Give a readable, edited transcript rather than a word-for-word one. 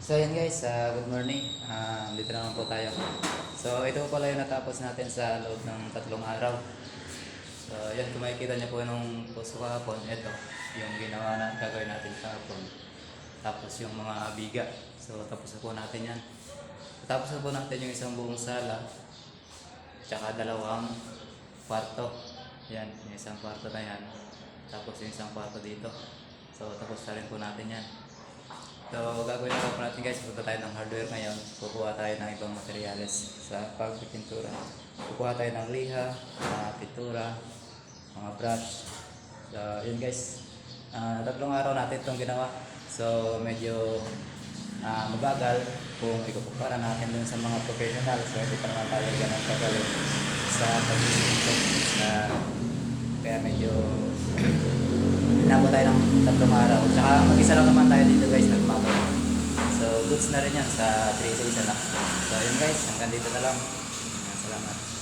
So ayan guys, good morning. Dito naman po tayo. So ito po pala yung natapos natin sa loob ng 3 araw. So ayan, kung makikita niyo po nung post ko kahapon, ito yung ginawa na gagawin natin kahapon. Tapos yung mga biga. So tapos na po natin yan. Tapos na po natin yung isang buong sala. Tsaka 2 kwarto. Yan, yung isang kwarto na yan. Tapos yung isang kwarto dito. So tapos na rin po natin yan. So gagawin na po natin guys, punta tayo ng hardware ngayon. Kukuha tayo ng ibang materyales sa pagpipintura. Kukuha tayo ng liha, mga pintura, mga brush. So yun guys, 3 araw natin itong ginawa. So medyo mabagal kung ikukumpara natin dun sa mga professional. So hindi pa naman tayo ganang kagaling sa pagpipintura. Kaya medyo inabot tayo ng 3 araw. Tsaka mag-isa lang naman tayo dito guys, nagmamaw. So goods na rin yan sa 3 days na lang. So yun guys, hanggang dito na lang. Salamat.